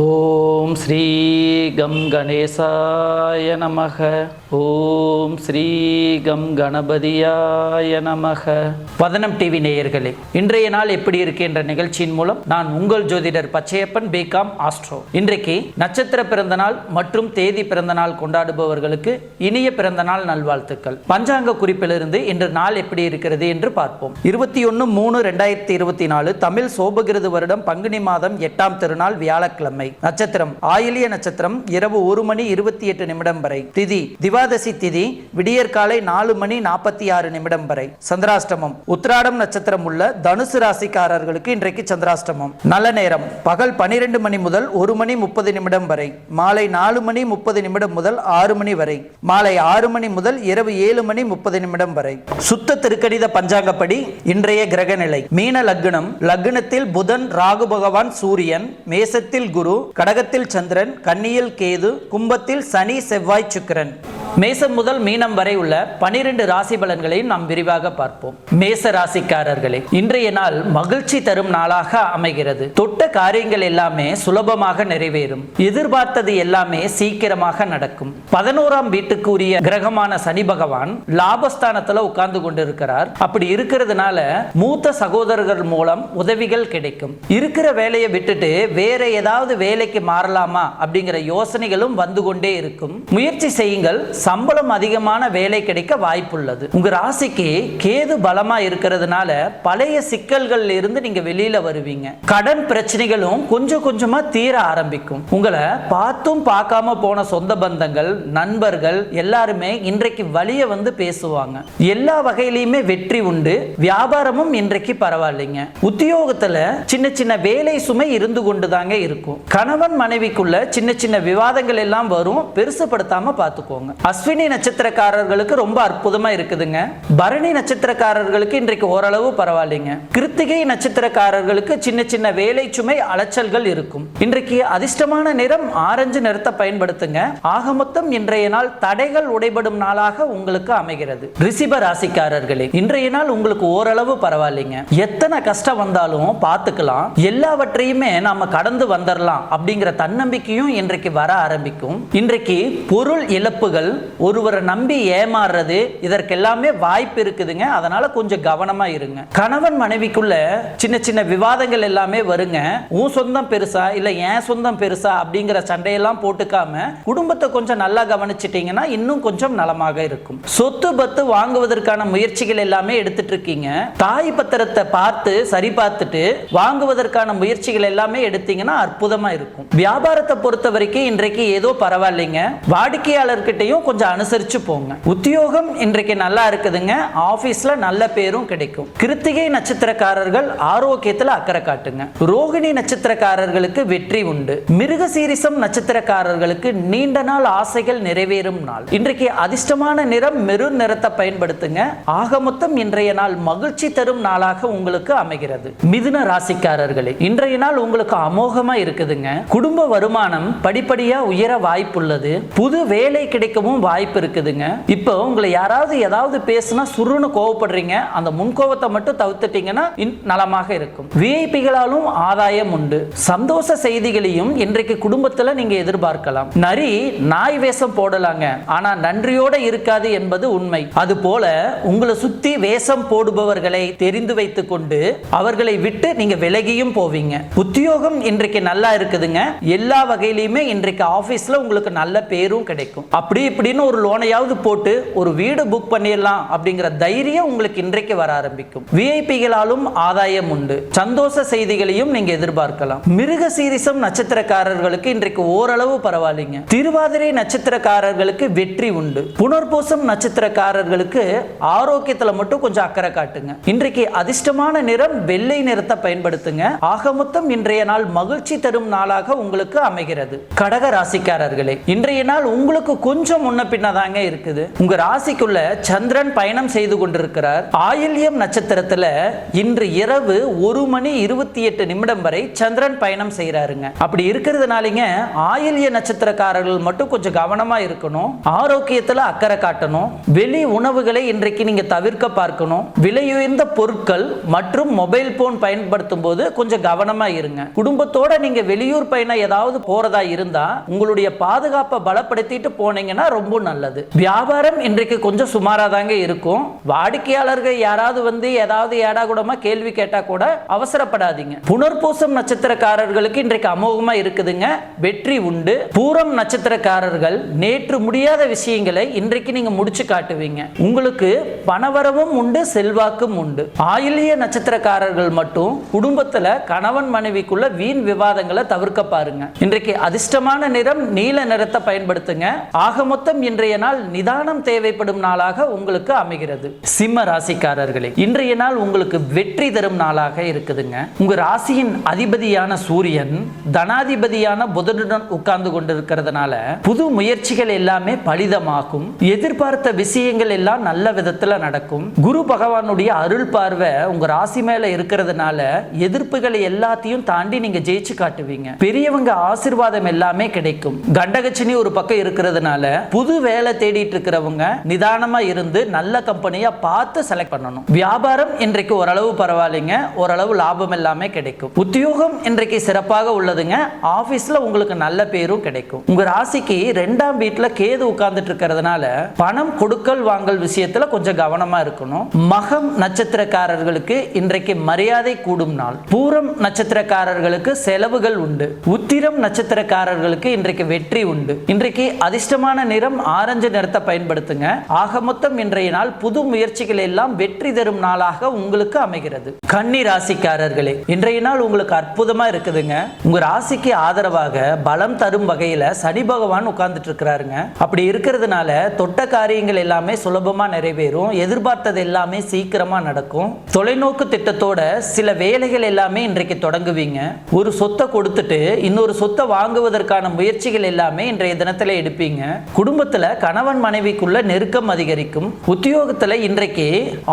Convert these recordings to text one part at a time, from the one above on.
ஓம் Sri come கணேசாய நமக. ஓம் Sri come கணபதியாய நமக. வதனம் டிவி நேயர்களே, இன்றைய நாள் எப்படி இருக்கு என்ற நிகழ்ச்சியின் மூலம் நான் உங்கள் ஜோதிடர் பச்சையப்பன் பிகாம் ஆஸ்ட்ரோ. இன்றைக்கு நட்சத்திர பிறந்த நாள் மற்றும் தேதி பிறந்த நாள் கொண்டாடுபவர்களுக்கு இனிய பிறந்த நாள் நல்வாழ்த்துக்கள். பஞ்சாங்க குறிப்பிலிருந்து இன்று நாள் எப்படி இருக்கிறது என்று பார்ப்போம். 21/3/2024 தமிழ் சோபகிருது வருடம் பங்குனி மாதம் 8ஆம் திருநாள் வியாழக்கிழமை. நட்சத்திரம் ஆயிலிய நட்சத்திரம் இரவு 1:28 வரை. திதி திவாதசி திதி விடியற்காலை 4:46 வரை. சந்திராஷ்டமம் உத்திராடம் நட்சத்திரம் உள்ள தனுசு ராசிக்காரர்களுக்கு இன்றைக்கு சந்திராஷ்டமம். நல்ல நேரம் பகல் 12 மணி முதல் 1:30 வரை. மாலை 4:30 முதல் 6 வரை. மாலை 6 முதல் இரவு 7:30 வரை. சுத்த திருக்கணித பஞ்சாங்கப்படி இன்றைய கிரக நிலை: மீன லக்னம், லக்னத்தில் புதன், ராகு பகவான், சூரியன், மேசத்தில் குரு, கடகத்தில் சந்திரன், கன்னியில் கேது, கும்பத்தில் சனி, செவ்வாய், சுக்கிரன். மேசம் முதல் மீனம் வரை உள்ள 12 ராசி பலன்களையும் நாம் விரிவாக பார்ப்போம். மேச ராசிக்காரர்களே, இன்றைய நாள் மகிழ்ச்சி தரும் நாளாக அமைகிறது. தொட்ட காரியங்கள் எல்லாமே சுலபமாக நிறைவேறும். எதிர்பார்த்தது எல்லாமே சீக்கிரமாக நடக்கும். 11ஆம் வீட்டுக்கு உரிய கிரகமான சனி பகவான் லாபஸ்தானத்துல உட்கார்ந்து கொண்டிருக்கிறார். அப்படி இருக்கிறதுனால மூத்த சகோதரர்கள் மூலம் உதவிகள் கிடைக்கும். இருக்கிற வேலையை விட்டுட்டு வேற ஏதாவது வேலைக்கு மாறலாமா அப்படிங்கிற யோசனைகளும் வந்து கொண்டே இருக்கும். முயற்சி செய்யுங்கள். சம்பளம் அதிகமான வேலை கிடைக்க வாய்ப்புள்ளது. உங்க ராசிக்கு கேது பலமா இருக்கிறதுனால பழைய சிக்கல்கள் இருந்து நீங்க வெளியில வருவீங்க. கடன் பிரச்சனைகளும் கொஞ்சம் கொஞ்சமா தீர ஆரம்பிக்கும். உங்களை பார்த்தும் பார்க்காம போன சொந்த பந்தங்கள், நண்பர்கள் எல்லாருமே இன்றைக்கு வழிய வந்து பேசுவாங்க. எல்லா வகையிலுமே வெற்றி உண்டு. வியாபாரமும் இன்றைக்கு பரவாயில்லைங்க. உத்தியோகத்துல சின்ன சின்ன வேலை சுமை இருந்து கொண்டுதாங்க இருக்கும். கணவன் மனைவிக்குள்ள சின்ன சின்ன விவாதங்கள் எல்லாம் வரும். பெருசுப்படுத்தாம பார்த்துக்கோங்க. அஸ்வினி நட்சத்திரக்காரர்களுக்கு ரொம்ப அற்புதமா இருக்குதுங்க. பரணி நட்சத்திரக்காரர்களுக்கு இன்றைக்கு ஓரளவு பரவாயில்லைங்க. கிருத்திகை நட்சத்திரக்காரர்களுக்கு சின்ன சின்ன வேலை சுமை அலைச்சல்கள் இருக்கும். இன்றைக்கு அதிர்ஷ்டமான நிறம் ஆரஞ்சு நிறத்தை பயன்படுத்துங்க. ஆக மொத்தம் இன்றைய நாள் தடைகள் உடைபடும் நாளாக உங்களுக்கு அமைகிறது. ரிஷப ராசிக்காரர்களே, இன்றைய நாள் உங்களுக்கு ஓரளவு பரவாயில்லைங்க. எத்தனை கஷ்டம் வந்தாலும் பார்த்துக்கலாம், எல்லாவற்றையுமே நாம கடந்து வந்துடலாம் அப்படிங்கிற தன்னம்பிக்கையும் இன்றைக்கு வர ஆரம்பிக்கும். இன்றைக்கு பொருள் இழப்புகள், ஒருவரை நம்பி ஏமாறுறது, இதற்கெல்லாமே வாய்ப்பு இருக்குதுங்க. அதனால கொஞ்சம் கவனமா இருங்க. கணவன் மனைவிக்குள்ள சின்ன சின்ன விவாதங்கள் எல்லாமே வருங்க. உன் சொந்தம் பெருசா இல்ல என் சொந்தம் பெருசா அப்படிங்கிற சண்டையெல்லாம் போட்டுக்காம குடும்பத்தை கொஞ்சம் நல்லா கவனிச்சிட்டீங்கன்னா இன்னும் கொஞ்சம் நலமாக இருக்கும். சொத்து பத்து வாங்குவதற்கான முயற்சிகள் எல்லாமே எடுத்துட்டு இருக்கீங்க. தாய் பத்திரத்தை பார்த்து சரி பார்த்துட்டு வாங்குவதற்கான முயற்சிகள் எல்லாமே எடுத்தீங்கன்னா அற்புதமா இருக்கும். வியாபாரத்தை பொறுத்த வரைக்கும் இன்றைக்கு ஏதோ பரவாயில்லைங்க. வாடிக்கையாளர்கிட்டையும் கொஞ்சம் அனுசரிச்சு போங்க. உத்தியோகம் இன்றைக்கு நல்லா இருக்குதுங்க. ஆபீஸ்ல நல்ல பேரும் கிடைக்கும். கிருத்திகை நட்சத்திரக்காரர்கள் ஆரோக்கியத்துல அக்கறை காட்டுங்க. ரோகிணி நட்சத்திரக்காரர்களுக்கு வெற்றி உண்டு. மிருகசீரிசம் நட்சத்திரக்காரர்களுக்கு நீண்ட நாள் ஆசைகள் நிறைவேறும் நாள். இன்றைக்கு அதிர்ஷ்டமான நிறம் மெரூன் நிறத்தை பயன்படுத்துங்க. ஆக மொத்தம் இன்றைய நாள் மகிழ்ச்சி தரும் நாளாக உங்களுக்கு அமைகிறது. மிதுன ராசிக்காரர்களே, இன்றைய நாள் உங்களுக்கு அமோகமா இருக்குதுங்க. குடும்ப வருமானம் படிப்படியா உயர வாய்ப்புள்ளது. புது வேலை கிடைக்கவும் வாய்ப்பு இருக்குதுங்க. இப்போ உங்களை யாராவது ஏதாவது பேசினா சுருன்னு கோவப்படுறீங்க. அந்த முன்கோவத்தை மட்டும் தவிர்த்துட்டீங்கன்னா நலமாக இருக்கும். விஐபிகளாலும் ஆதாயம் உண்டு. சந்தோஷ செய்திகளையும் இன்றைக்கு குடும்பத்துல நீங்க எதிர்பார்க்கலாம். நரி நாய் வேஷம் போடலாங்க, ஆனா நன்றியோட இருக்காது என்பது உண்மை. அது போல உங்களை சுத்தி வேஷம் போடுபவர்களை தெரிந்து வைத்துக் கொண்டு அவர்களை விட்டு நீங்க விலகியும் போவீங்க. உத்தியோகம் இன்றைக்கு நல்லா இருக்குதுங்க. எல்லா வகையிலுமே இன்றைக்கு ஆபீஸ்ல உங்களுக்கு நல்ல பேரும் கிடைக்கும். அப்படி இப்படின்னு ஒரு லோனையாவது போட்டு ஒரு வீடு புக் பண்ணிடலாம் அப்படிங்கிற தைரியம் உங்களுக்கு இன்றைக்கு வர ஆரம்பிக்கும். விஐபிகளாலும் ஆதாயம் உண்டு. சந்தோஷ செய்திகளையும் நீங்க எதிர்பார்க்கலாம். மிருகசீரிசம் நட்சத்திரக்காரர்களுக்கு இன்றைக்கு ஓரளவு பரவாயில்லைங்க. திருவாதிரை நட்சத்திரக்காரர்களுக்கு வெற்றி உண்டு. புனர்பூசம் நட்சத்திரக்காரர்களுக்கு ஆரோக்கியத்துல மட்டும் கொஞ்சம் அக்கறை காட்டுங்க. இன்றைக்கு அதிர்ஷ்டமான நிறம் வெள்ளை நிறத்தை பயன்படுத்துங்க. ஆக மொத்தம் இன்றைய நாள் மகிழ்ச்சி தரும் நாளாக உங்களுக்கு அமைகிறது. கடக ராசிக்காரர்களே, இன்றைய நாள் உங்களுக்கு கொஞ்சம் முன்ன பின்னதாங்க இருக்குது. உங்க ராசிக்குள்ள சந்திரன் பயணம் செய்து கொண்டிருக்கிறார். ஆயில்யம் நட்சத்திரத்துல இன்று இரவு 1:28 வரை சந்திரன் பயணம் செய்யறாருங்க. அப்படி இருக்கிறதுனாலங்க ஆயில்ய நட்சத்திரக்காரர்கள் மட்டும் கொஞ்சம் கவனமா இருக்கணும். ஆரோக்கியத்துல அக்கறை காட்டணும். வெளி உணவுகளை இன்றைக்கு நீங்க தவிர்க்க பார்க்கணும். விலையுயர்ந்த பொருட்கள் மற்றும் மொபைல் போன் பயன்படுத்தும் போது கொஞ்சம் கவனமா இருங்க. குடும்பத்தோட நீங்க வெளியூர் பயணம் ஏதாவது போறதா இருந்தா உங்களுடைய பாதுகாப்பை பலப்படுத்திட்டு போனீங்கன்னா ரொம்ப நல்லது. வியாபாரம் இன்றைக்கு கொஞ்சம் சுமாரா தாங்க இருக்கும். வாடிக்கையாளர்கள் யாராவது வந்து ஏதாவது ஏடாகூடமா கேள்வி கேட்டா கூட அவசரப்படாதீங்க. புனர்பூசம் நட்சத்திரக்காரர்களுக்கு இன்றைக்கு அமோகமா இருக்குதுங்க. வெற்றி உண்டு. பூரம் நட்சத்திரக்காரர்கள் நேற்று முடியாத விஷயங்களை இன்றைக்கு நீங்க முடிச்சு காட்டுவீங்க. உங்களுக்கு பணவரவும் உண்டு, செல்வாக்கும் உண்டு. ஆயில்ய நட்சத்திரக்காரர்கள் மட்டும் குடும்பத்துல கணவன் மனைவிக்குள்ள வீண் விவாதங்களை தவிர்க்க பாருங்க. இன்றைக்கு அதிர்ஷ்டமான நிறம் நீல நிறத்தை பயன்படுத்துங்க. ஆக மொத்தம் இன்றைய நாள் நிதானம் தேவைப்படும் நாளாக உங்களுக்கு அமைகிறது. சிம்ம ராசிக்காரர்களே, இன்றைய நாள் உங்களுக்கு வெற்றி தரும் நாளாக இருக்குதுங்க. உங்க ராசியின் அதிபதியான சூரியன் தனாதிபதியான புதனுடன் உட்கார்ந்து கொண்டிருக்கிறதுனால புது முயற்சிகள் எல்லாமே பலிதமாகும். எதிர்பார்த்த விஷயங்கள் எல்லாம் நல்ல விதத்துல நடக்கும். குரு பகவானுடைய அருள் பார்வை உங்க ராசி மேல இருக்கிறதுனால எதிர்ப்புகளை எல்லாத்தையும் தாண்டி நீங்க ஜெயிச்சு காட்டுவீங்க. பெரியவங்க ஆசீர்வாதம் எல்லாமே கிடைக்கும். கண்டகச்சினி ஒரு பக்கம் இருக்கிறதுனால புது வேலை தேடிட்டு இருக்கிறவங்க நிதானமா இருந்து நல்ல கம்பெனியா பார்த்து செலக்ட் பண்ணணும். வியாபாரம் இன்றைக்கு ஓரளவு பரவாயில்லைங்க. ஓரளவு லாபம் எல்லாமே கிடைக்கும். உத்தியோகம் இன்றைக்கு சிறப்பாக உள்ளதுங்க. ஆபீஸ்ல உங்களுக்கு நல்ல பேரும் கிடைக்கும். உங்க ராசிக்கு 2ஆம் வீட்டுல கேது உட்கார்ந்துட்டு இருக்கிறதுனால பணம் கொடுக்கல் வாங்கல் விஷயத்துல கொஞ்சம் கவனமா இருக்கணும். மகம் நட்சத்திரக்காரர்களுக்கு இன்றைக்கு மரியாதை கூடும் நாள். பூரம் நட்சத்திரக்காரர்களுக்கு செலவுகள் உண்டு. உத்திரம் நட்சத்திரக்காரர்களுக்கு இன்றைக்கு வெற்றி உண்டு. இன்றைக்கு அதிர்ஷ்டமான நிறம் ஆரஞ்சு நிறத்தை பயன்படுத்துங்க. ஆக மொத்தம் இன்றைய நாள் புது முயற்சிகள் எல்லாம் வெற்றி தரும் நாளாக உங்களுக்கு அமைகிறது. கன்னி ராசிக்காரர்களே, இன்றைய நாள் உங்களுக்கு அற்புதமா இருக்குதுங்க. உங்க ராசிக்கு ஆதரவாக பலம் தரும் வகையில சனி பகவான் உட்கார்ந்துட்டு இருக்கிறாருங்க. அப்படி இருக்கிறதுனால தொட்ட காரியங்கள் எல்லாமே சுலபமா நிறைவேறும். எதிர்பார்த்தது எல்லாமே சீக்கிரமா நடக்கும். தொலைநோக்கு திட்டத்தோட சில வேலைகள் எல்லாமே இன்றைக்கு தொடங்குவீங்க. ஒரு சொத்தை கொடுத்துட்டு இன்னொரு சொத்தை வாங்குவதற்கான முயற்சிகள் எல்லாமே இன்றைய தினத்துல எடுப்பீங்க. குடும்பத்துல கணவன் மனைவிக்குள்ள நெருக்கம் அதிகரிக்கும். உத்தியோகத்துல இன்றைக்கு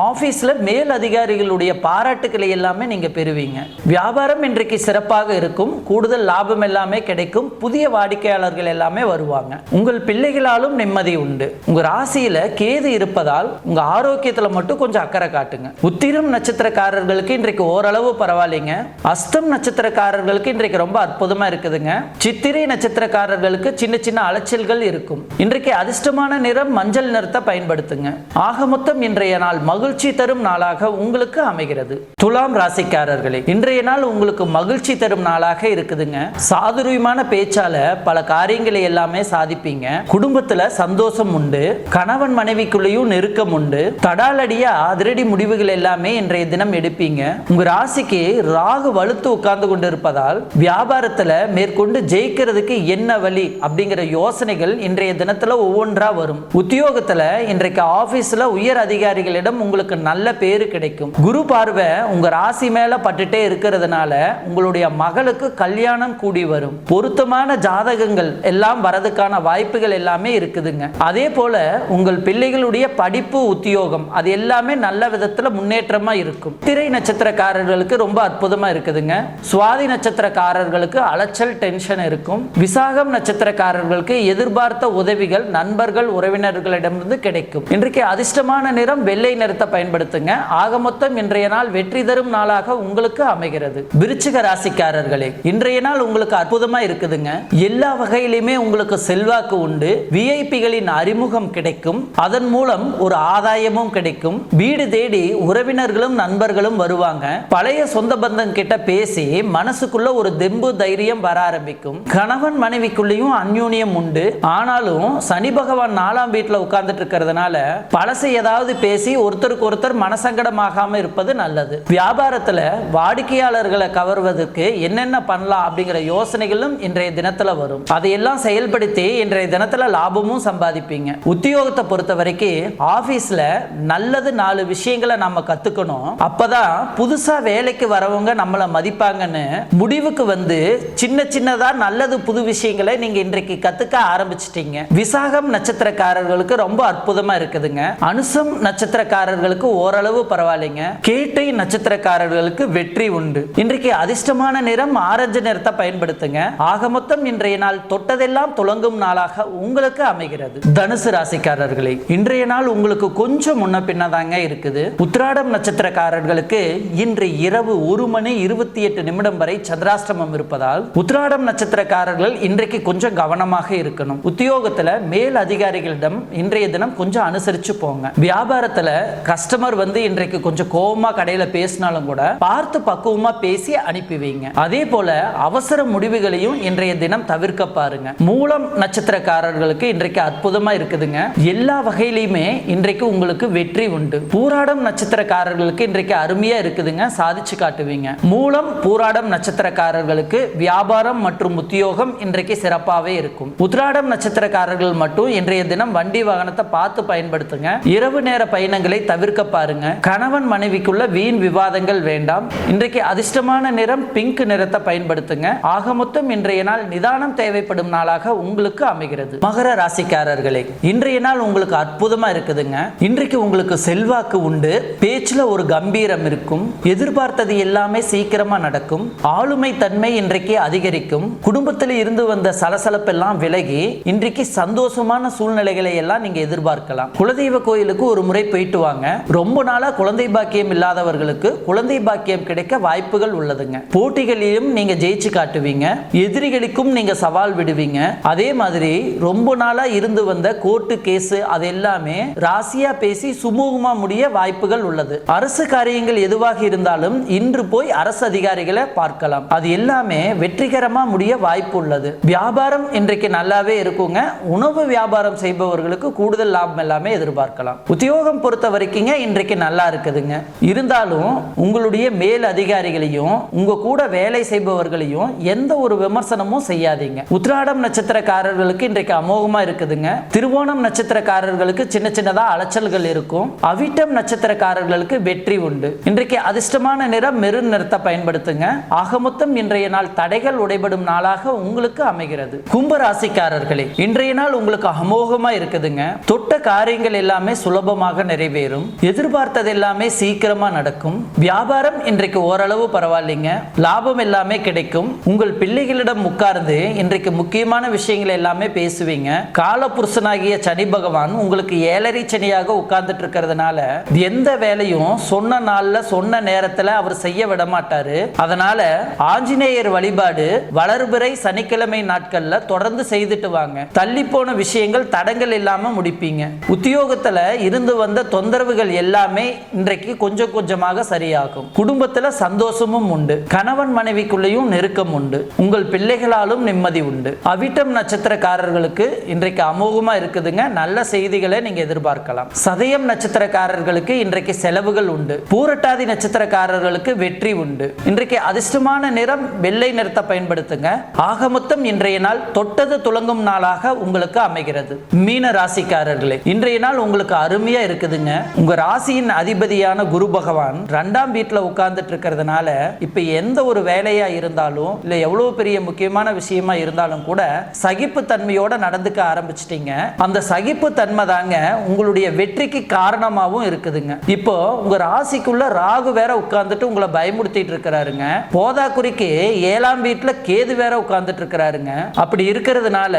ஆபீஸ்ல மேல் அதிகாரிகளுடைய பாராட்டுக்களை எல்லாமே நீங்க பெறுவீங்க. வியாபாரம் இன்றைக்கு சிறப்பாக இருக்கும். கூடுதல் லாபம் எல்லாமே கிடைக்கும். புதிய வாடிக்கையாளர்கள் எல்லாமே வருவாங்க. உங்கள் பிள்ளைகளாலும் நிம்மதி உண்டு. உங்க ராசியில கேது இருப்பதால் உங்க ஆரோக்கியத்துல மட்டும் கொஞ்சம் அக்கறை காட்டுங்க. உத்திரம் நட்சத்திரக்காரர்களுக்கு இன்றைக்கு ஓரளவு பரவாயில்லைங்க. அஸ்தம் நட்சத்திரக்காரர்களுக்கு இன்றைக்கு ரொம்ப அற்புதமா இருக்குதுங்க. சித்திரை நட்சத்திரக்காரர்களுக்கு சின்ன சின்ன அலைச்சல்கள் இருக்கும். இன்றைக்கு அதிர்ஷ்டமான நிறம் மஞ்சள் நிறத்தை பயன்படுத்துங்க. ஆக மொத்தம் இன்றைய நாள் மகிழ்ச்சி தரும் நாளாக உங்களுக்கு அமைகிறது. துலாம் ராசிக்காரர்களே, இன்றைய நாள் உங்களுக்கு மகிழ்ச்சி தரும் நாளாக இருக்குதுங்க. சாதுரியமான பேச்சால பல காரியங்களை எல்லாமே சாதிப்பீங்க. குடும்பத்துல சந்தோஷம் உண்டு. கணவன் மனைவிக்குள்ளேயும் நெருக்கம் உண்டு. தடாலடியா அதிரடி முடிவுகள் எல்லாமே இன்றைய தினம் எடுப்பீங்க. உங்க ராசிக்கு ராகு வலுத்து உட்கார்ந்து கொண்டு இருப்பதால் வியாபாரத்துல மேற்கொண்டு ஜெயிக்கிறதுக்கு என்ன வழி அப்படிங்கிற யோசனைகள் இன்றைய தினத்துல ஒவ்வொன்றா வரும். உத்தியோகத்துல இன்றைக்கு ஆபீஸ்ல உயர் அதிகாரிகளிடம் உங்களுக்கு நல்ல பேரு கிடைக்கும். குரு பார்வை உங்க ராசி மேல பட்டுட்டே இருக்கிறதுனால உங்களுடைய மகளுக்கு கல்யாணம் கூடி வரும். பொருத்தமான ஜாதகங்கள் எல்லாம் வரதுக்கான வாய்ப்புகள் எல்லாமே இருக்குதுங்க. அதே போல உங்கள் பிள்ளைகளுடைய படிப்பு உத்தியோகம் அது எல்லாமே நல்ல விதத்துல முன்னேற்றமா இருக்கும். திரை நட்சத்திரக்காரர்களுக்கு ரொம்ப அற்புதமா இருக்குதுங்க. சுவாதி நட்சத்திரக்காரர்களுக்கு அலைச்சல் டென்ஷன் இருக்கும். விசாகம் நட்சத்திரக்காரர்களுக்கு எதிர்பார்த்த உதவிகள் நண்பர்கள் உறவினர்களிடமிருந்து கிடைக்கும். இன்றைக்கு அதிர்ஷ்டமான நிறம் வெள்ளை நிறத்தை பயன்படுத்துங்க. ஆக மொத்தம் இன்றைய நாள் வெற்றி தரும் நாளாக உங்களுக்கு அமைகிறது. விருச்சிக ராசிக்காரர்களே, இன்றைய நாள் உங்களுக்கு அற்புதமா இருக்குதுங்க. எல்லா வகையிலுமே உங்களுக்கு செல்வாக்கு உண்டு. விஐபிகளின் அறிமுகம் கிடைக்கும். அதன் மூலம் ஒரு ஆதாயமும் கிடைக்கும். வீடு தேடி உறவினர்களும் நண்பர்களும் வருவாங்க. பழைய சொந்த பந்தம் கிட்ட பேசி மனசுக்குள்ள ஒரு தெம்பு தைரியம் வர ஆரம்பிக்கும். கணவன் மனைவிக்குள்ளேயும் அந்யோன்யம் உண்டு. ஆனாலும் சனி பகவான் 4ஆம் வீட்டுல உட்கார்ந்துட்டு இருக்கிறதுனால பழசை ஏதாவது பேசி ஒருத்தருக்கு ஒருத்தர் மனசங்கடமாகாம இருப்பது நல்லது. வியாபாரத்துல வாடிக்கையாளர்களை கவர்வதற்கு என்னென்ன பண்ணலாம் அப்படிங்கிற யோசனைகளும் இன்றைய தினத்துல வரும். அதையெல்லாம் செயல்படுத்தி இன்றைய தினத்துல லாபமும் சம்பாதிப்பீங்க. உத்தியோகத்தை பொறுத்த வரைக்கும் ஆபீஸ்ல நல்லது 4 விஷயங்களை நம்ம கத்துக்கணும். அப்பதான் புதுசா வேலைக்கு வரவங்க நம்மள மதிப்பாங்கன்னு முடிவுக்கு வந்து சின்ன சின்னதா நல்லது புது விஷயங்களை நீங்க இன்றைக்கு கத்துக்க ஆரம்பிச்சிட்டீங்க. விசாகம் நட்சத்திரக்காரர்களுக்கு ரொம்ப அற்புதமா இருக்குதுங்க. அனுசம் நட்சத்திரக்காரர்களுக்கு ஓரளவு பரவாயில்லைங்க. கேட்டை நட்சத்திரக்காரர்களுக்கு வெற்றி உண்டு. இன்றைக்கு அதிர்ஷ்டமான நிறம் ஆரஞ்சு நிறத்தை பயன்படுத்துங்க. ஆக மொத்தம் இன்றைய நாள் தொட்டதெல்லாம் துலங்கும் நாளாக உங்களுக்கு அமைகிறது. தனுசு ராசிக்காரர்களே, இன்றைய நாள் உங்களுக்கு கொஞ்சம் முன்ன பின்னதாங்க இருக்குது. உத்திராடம் நட்சத்திரக்காரர்களுக்கு இன்று இரவு 1:28 வரை சந்திராஷ்டமம் இருப்பதால் உத்திராடம் நட்சத்திரக்காரர்கள் இன்றைக்கு கொஞ்சம் கவனமாக இருக்கணும். உத்தியோகத்துல மேல் அதிகாரிகளிடம் இன்றைய தினம் கொஞ்சம் அனுசரிச்சு போங்க. வியாபாரத்துல கஸ்டமர் வந்து இன்றைக்கு கொஞ்சம் கோபமா கடையில பேசினாலும் கூட பார்த்து பக்குவமா பேசி அனுப்பி வைங்க. அதே போல அவசர முடிவுகளையும் இன்றைய தினம் தவிர்க்க பாருங்க. மூலம் நட்சத்திரக்காரர்களுக்கு இன்றைக்கு அற்புதமா இருக்குதுங்க. எல்லா வகையிலுமே இன்றைக்கு உங்களுக்கு வெற்றி உண்டு. பூராடம் நட்சத்திரக்காரர்களுக்கு இன்றைக்கு அருமையா இருக்குதுங்க. சாதிச்சு காட்டுவீங்க. மூலம் பூராடம் நட்சத்திரக்காரர்களுக்கு வியாபாரம் மற்றும் உத்தியோகம் இன்றைக்கு சிறப்பாகவே இருக்கும். உத்திராடம் நட்சத்திரக்காரர்கள் மட்டும் இன்றைய தினம் வண்டி வாகனத்தை பார்த்து பயன்படுத்துங்க. இரவு நேர பயணங்களை தவிர்க்க பாருங்க. கணவன் மனைவிக்குள்ள வீண் விவாதங்கள் வேண்டாம். இன்றைக்கு அதிர்ஷ்டமான நிறம் பிங்க் நிறத்தை பயன்படுத்துங்க. ஆக மொத்தம் இன்றைய நாள் நிதானம் தேவைப்படும் நாளாக உங்களுக்கு அமைகிறது. மகர ராசிக்காரர்களே, இன்றைய நாள் உங்களுக்கு அற்புதமா இருக்குதுங்க. இன்றைக்கு உங்களுக்கு செல்வாக்கு உண்டு. பேச்சுல ஒரு கம்பீரம் இருக்கும். எதிர்பார்த்தது எல்லாமே சீக்கிரமா நடக்கும். ஆளுமை தன்மை இன்றைக்கு அதிகரிக்கும். குடும்பத்தில் இருந்து வந்த சலசலப்பெல்லாம் விலகி இன்றைக்கு சந்தோஷமான சூழ்நிலைகளை எல்லாம் நீங்க எதிர்பார்க்கலாம். குலதெய்வ கோயிலுக்கு ஒரு முறை போயிட்டு வாங்க. ரொம்ப நாளா குழந்தை பாக்கியம் இல்லாதவர்களுக்கு குழந்தை பாக்கியம் கிடைக்க வாய்ப்புகள் உள்ளதுங்க. போட்டிகளிலும் நீங்க ஜெயிச்சு காட்டுவீங்க. எதிரிகளுக்கும் நீங்க சவால் விடுவீங்க. அதே மாதிரி ரொம்ப நாளா இருந்து வந்த கோர்ட்டு கேஸ் அது எல்லாமே ராசியா பேசி சுமூகமா முடிய வாய்ப்புகள் உள்ளது. அரசு காரியங்கள் எதுவாக இருந்தாலும் இன்று போய் அரசு அதிகாரிகளை பார்க்கலாம். அது எல்லாமே வெற்றிகரமா முடிய வாய்ப்பு உள்ளது. வியாபாரம் இன்றைக்கு நல்லாவே இருக்குங்க. உணவு வியாபாரம் செய்பவர்களுக்கு கூடுதல் லாபம் எல்லாமே எதிர்பார்க்கலாம். உத்தியோகம் பொறுத்த வரைக்கும் இன்றைக்கு நல்லா இருக்குதுங்க. இருந்தாலும் உங்களுடைய மேல் அதிகாரிகளையும் உங்க கூட வேலை செய்பவர்களையும் எந்த ஒரு விமர்சனமும் செய்யாதீங்க. உத்திராடம் நட்சத்திரக்காரர்களுக்கு இன்றைக்கு அமோகமா இருக்குதுங்க. திருவோணம் நட்சத்திரக்காரர்களுக்கு சின்ன சின்னதா அலைச்சல்கள் இருக்கும். அவிட்டம் நட்சத்திரக்காரர்களுக்கு வெற்றி உண்டு. இன்றைக்கு அதிர்ஷ்டமான நிறம் மெரூன் நிறத்தை பயன்படுத்துங்க. ஆக மொத்தம் இன்றைய நாள் தடைகள் உடைபடும் நாளாக உங்களுக்கு அமைகிறது. கும்ப ராசிக்காரர்களே, இன்றைய நாள் உங்களுக்கு அமோகமா இருக்குதுங்க. தொட்ட காரியங்கள் எல்லாமே சுலபமாக நிறைவேறும். எதிர்பார்த்தது எல்லாமே சீக்கிரமா நடக்கும். வியாபாரம் இன்றைக்கு ஓரளவு பரவாயில்லைங்க. லாபம் எல்லாமே கிடைக்கும். உங்கள் பிள்ளைகளிடம் உட்கார்ந்து இன்றைக்கு முக்கியமான விஷயங்கள் எல்லாமே பேசுவீங்க. காலபுருஷனாகிய சனி பகவான் உங்களுக்கு 7.5 சனியாக உட்கார்ந்துட்டு இருக்கிறதுனால எந்த வேலையும் சொன்ன நாள்ல சொன்ன நேரத்துல அவர் செய்ய விட மாட்டாரு. அதனால ஆஞ்சநேயர் வழிபாடு வளர்பிறை சனிக்கிழமை நாட்கள்ல தொடர்ந்து செய்துட்டு வாங்க. தள்ளி போன விஷயங்கள் தடங்கள் இல்லாம முடிப்பீங்க. உத்தியோகத்துல இருந்து வந்த தொந்தரவுகள் எல்லாமே இன்றைக்கு கொஞ்சம் கொஞ்சமாக சரியாகும். குடும்பத்துல சந்தோஷமும் உண்டு. கணவன் மனைவிக்குள்ளேயும் நெருக்கம் உண்டு. உங்கள் பிள்ளைகளாலும் நிம்மதி உண்டு. அவிட்டம் நட்சத்திரக்காரர்களுக்கு இன்றைக்கு அமோகமா இருக்குதுங்க. நல்ல செய்திகளை நீங்க எதிர்பார்க்கலாம். சதயம் நட்சத்திரக்காரர்களுக்கு இன்றைக்கு செலவுகள் உண்டு. பூரட்டாதி நட்சத்திரக்காரர்களுக்கு வெற்றி உண்டு. இன்றைக்கு அதிர்ஷ்டமான நிறம் வெள்ளை நிறத்தை பயன்படுத்துங்க. ஆக மொத்தம் இன்றைய நாள் தொட்டது துலங்கும் நாளாக உங்களுக்கு அமைகிறது. மீன ராசிக்காரர்களே, இன்றைய நாள் உங்களுக்கு அருமையா இருக்குதுங்க. உங்க ராசியின் அதிபதியான குரு பகவான் 2ஆம் வீட்டுல உட்கார்ந்துட்டு இருக்கிறதுனால இப்ப எந்த ஒரு வேலையா இருந்தாலும் இல்ல எவ்வளவு பெரிய முக்கியமான விஷயமா இருந்தாலும் கூட சகிப்பு தன்மையோட நடந்துக்க ஆரம்பிச்சிட்டீங்க. அந்த சகிப்பு தன்மை தாங்க உங்களுடைய வெற்றிக்கு காரணமாகவும் இருக்குதுங்க. இப்போ உங்க ராசிக்குள்ள ராகு வேற உட்கார்ந்துட்டு உங்களை பயமுறுத்திட்டு இருக்கிறாருங்க. போதாக்குறிக்கு 7ஆம் வீட்டுல கேது வேற உட்கார்ந்துட்டு இருக்கிறாருங்க. அப்படி இருக்கிறதுனால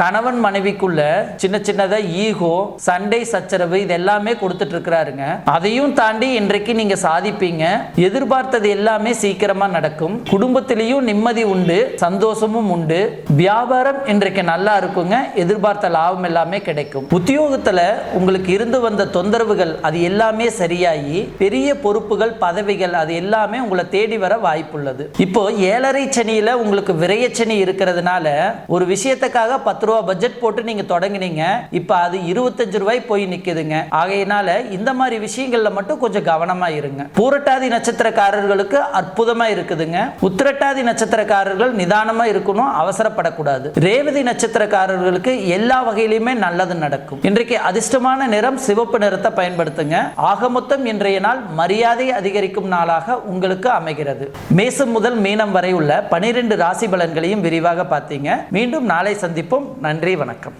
கணவன் மனைவிக்குள்ள சின்ன சின்னதா ஈகோ, சண்டை, சச்சரவு இது எல்லாமே கொடுத்துட்டு இருக்கிறாருங்க. அதையும் தாண்டி இன்றைக்கு நீங்க சாதிப்பீங்க. எதிர்பார்த்தது எல்லாமே சீக்கிரமா நடக்கும். குடும்பத்திலையும் நிம்மதி உண்டு, சந்தோஷமும் உண்டு. வியாபாரம் இன்றைக்கு நல்லா இருக்குங்க. எதிர்பார்த்த லாபம் எல்லாமே கிடைக்கும். உத்தியோகத்துல உங்களுக்கு இருந்து வந்த தொந்தரவுகள் அது எல்லாமே சரியாகி பெரிய பொறுப்புகள், பதவிகள் அது எல்லாமே உங்களை தேடி வர வாய்ப்புள்ளது. இப்போ 7.5 சனியில உங்களுக்கு விரயச்சனி இருக்கிறதுனால ஒரு விஷயத்துக்காக 10 ரூபாய் பட்ஜெட் போட்டு நீங்க தொடங்கினீங்க. இப்ப அது 25 ரூபாய் போய் நிக்குதுங்க. ஆகையினால இந்த மாதிரி விஷயங்கள்ல மட்டும் கொஞ்சம் கவனமா இருங்க. இருக்குங்க. பூரட்டாதி நட்சத்திரக்காரர்களுக்கு அற்புதமா இருக்குதுங்க. உத்திரட்டாதி நட்சத்திரக்காரர்கள் நிதானமா இருக்கணும், அவசரப்படக்கூடாது. ரேவதி நட்சத்திரக்காரர்களுக்கு எல்லா வகையிலுமே நல்லது நடக்கும். இன்றைக்கு அதிர்ஷ்டமான நிறம் சிவப்பு நிறத்தை பயன்படுத்துங்க. ஆக மொத்தம் இன்றைய நாள் மரியாதை அதிகரிக்கும் நாளாக உங்களுக்கு அமைகிறது. மேசம் முதல் மீனம் வரை உள்ள 12 ராசி பலன்களையும் விரிவாக பார்த்தீங்க. மீண்டும் நாளை சந்திப்போம். நன்றி, வணக்கம்.